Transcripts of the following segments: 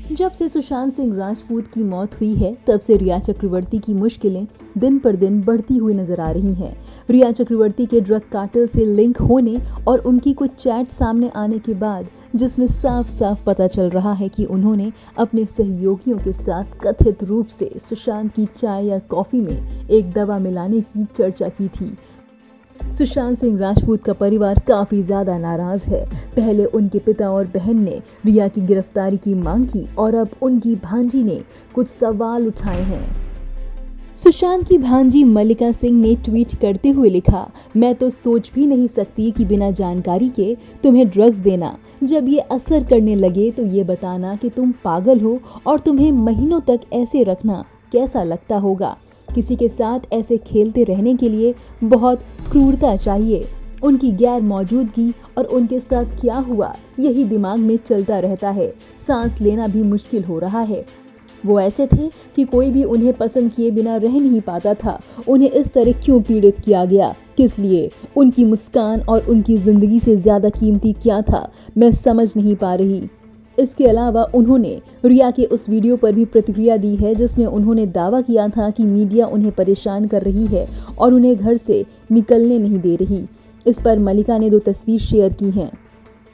जब से सुशांत सिंह राजपूत की मौत हुई है तब से रिया चक्रवर्ती की मुश्किलें दिन पर दिन बढ़ती हुई नजर आ रही हैं। रिया चक्रवर्ती के ड्रग कार्टेल से लिंक होने और उनकी कुछ चैट सामने आने के बाद जिसमें साफ साफ पता चल रहा है कि उन्होंने अपने सहयोगियों के साथ कथित रूप से सुशांत की चाय या कॉफी में एक दवा मिलाने की चर्चा की थी। सुशांत सिंह राजपूत का परिवार काफी ज्यादा नाराज है। पहले उनके पिता और बहन ने रिया की गिरफ्तारी की मांग की और अब उनकी भांजी ने कुछ सवाल उठाए हैं। सुशांत की भांजी मल्लिका सिंह ने ट्वीट करते हुए लिखा, मैं तो सोच भी नहीं सकती कि बिना जानकारी के तुम्हें ड्रग्स देना, जब ये असर करने लगे तो ये बताना कि तुम पागल हो और तुम्हें महीनों तक ऐसे रखना कैसा लगता होगा। किसी के साथ ऐसे खेलते रहने के लिए बहुत क्रूरता चाहिए। उनकी गैर मौजूदगी और उनके साथ क्या हुआ यही दिमाग में चलता रहता है। सांस लेना भी मुश्किल हो रहा है। वो ऐसे थे कि कोई भी उन्हें पसंद किए बिना रह नहीं पाता था। उन्हें इस तरह क्यों पीड़ित किया गया, किस लिए? उनकी मुस्कान और उनकी जिंदगी से ज्यादा कीमती क्या था, मैं समझ नहीं पा रही। इसके अलावा उन्होंने रिया के उस वीडियो पर भी प्रतिक्रिया दी है जिसमें उन्होंने दावा किया था कि मीडिया उन्हें परेशान कर रही है और उन्हें घर से निकलने नहीं दे रही। इस पर मल्लिका ने 2 तस्वीर शेयर की हैं।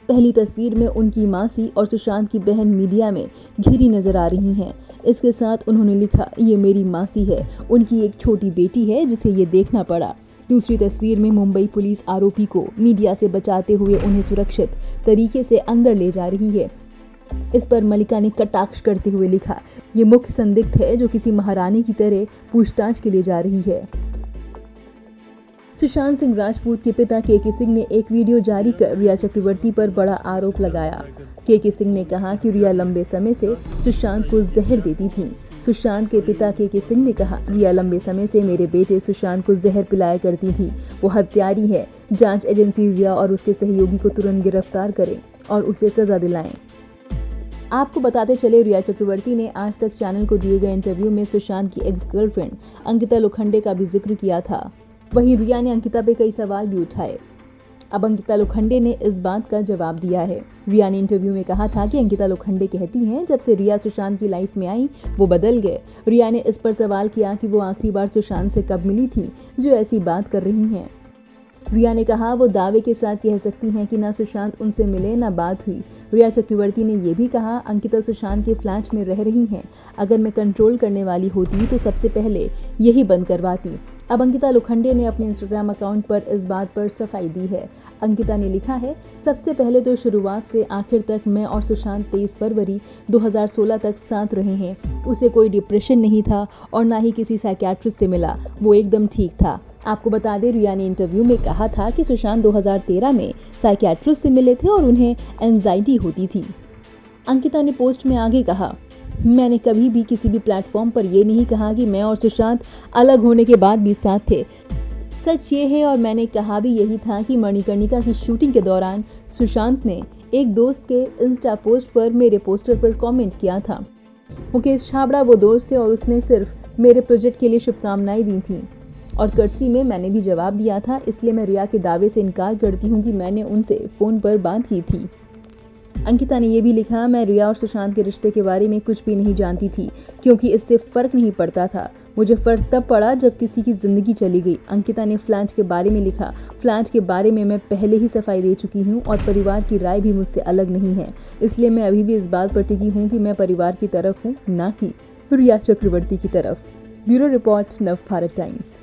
पहली तस्वीर में उनकी मासी और सुशांत की बहन मीडिया में घिरी नजर आ रही हैं। इसके साथ उन्होंने लिखा, ये मेरी मासी है, उनकी एक छोटी बेटी है जिसे ये देखना पड़ा। दूसरी तस्वीर में मुंबई पुलिस आरोपी को मीडिया से बचाते हुए उन्हें सुरक्षित तरीके से अंदर ले जा रही है। इस पर मल्लिका ने कटाक्ष करते हुए लिखा, ये मुख्य संदिग्ध है जो किसी महारानी की तरह पूछताछ के लिए जा रही है। सुशांत सिंह राजपूत के पिता के सिंह ने एक वीडियो जारी कर रिया चक्रवर्ती पर बड़ा आरोप लगाया। के सिंह ने कहा कि रिया लंबे समय से सुशांत को जहर देती थी। सुशांत के पिता के सिंह ने कहा, रिया लंबे समय से मेरे बेटे सुशांत को जहर पिलाया करती थी। वो हत्यारी है। जांच एजेंसी रिया और उसके सहयोगी को तुरंत गिरफ्तार करे और उसे सजा दिलाएं। आपको बताते चले, रिया चक्रवर्ती ने आज तक चैनल को दिए गए इंटरव्यू में सुशांत की एक्स गर्लफ्रेंड अंकिता लोखंडे का भी जिक्र किया था। वहीं रिया ने अंकिता पे कई सवाल भी उठाए। अब अंकिता लोखंडे ने इस बात का जवाब दिया है। रिया ने इंटरव्यू में कहा था कि अंकिता लोखंडे कहती हैं जब से रिया सुशांत की लाइफ में आई वो बदल गए। रिया ने इस पर सवाल किया कि वो आखिरी बार सुशांत से कब मिली थी जो ऐसी बात कर रही हैं। रिया ने कहा वो दावे के साथ कह सकती हैं कि ना सुशांत उनसे मिले ना बात हुई। रिया चक्रवर्ती ने यह भी कहा, अंकिता सुशांत के फ्लैट में रह रही हैं। अगर मैं कंट्रोल करने वाली होती तो सबसे पहले यही बंद करवाती। अब अंकिता लोखंडे ने अपने इंस्टाग्राम अकाउंट पर इस बात पर सफाई दी है। अंकिता ने लिखा है, सबसे पहले तो शुरुआत से आखिर तक मैं और सुशांत 23 फरवरी 2016 तक साथ रहे हैं। उसे कोई डिप्रेशन नहीं था और ना ही किसी साइकियाट्रिस्ट से मिला। वो एकदम ठीक था। आपको बता दें, रिया ने इंटरव्यू में कहा था कि सुशांत 2013 में साइकियाट्रिस्ट से मिले थे और उन्हें एंजाइटी होती थी। अंकिता ने पोस्ट में आगे कहा, मैंने कभी भी किसी भी प्लेटफॉर्म पर यह नहीं कहा कि मैं और सुशांत अलग होने के बाद भी साथ थे। सच ये है और मैंने कहा भी यही था कि मणिकर्णिका की शूटिंग के दौरान सुशांत ने एक दोस्त के इंस्टा पोस्ट पर मेरे पोस्टर पर कमेंट किया था। मुकेश छाबड़ा वो दोस्त थे और उसने सिर्फ मेरे प्रोजेक्ट के लिए शुभकामनाएं दी थी और कर्सी में मैंने भी जवाब दिया था। इसलिए मैं रिया के दावे से इनकार करती हूँ कि मैंने उनसे फोन पर बात की थी। अंकिता ने यह भी लिखा, मैं रिया और सुशांत के रिश्ते के बारे में कुछ भी नहीं जानती थी क्योंकि इससे फर्क नहीं पड़ता था। मुझे फर्क तब पड़ा जब किसी की जिंदगी चली गई। अंकिता ने फ्लैट के बारे में लिखा, फ्लैट के बारे में मैं पहले ही सफाई दे चुकी हूँ और परिवार की राय भी मुझसे अलग नहीं है। इसलिए मैं अभी भी इस बात पर टिकी हूँ कि मैं परिवार की तरफ हूँ, ना कि रिया चक्रवर्ती की तरफ। ब्यूरो रिपोर्ट, नव भारत टाइम्स।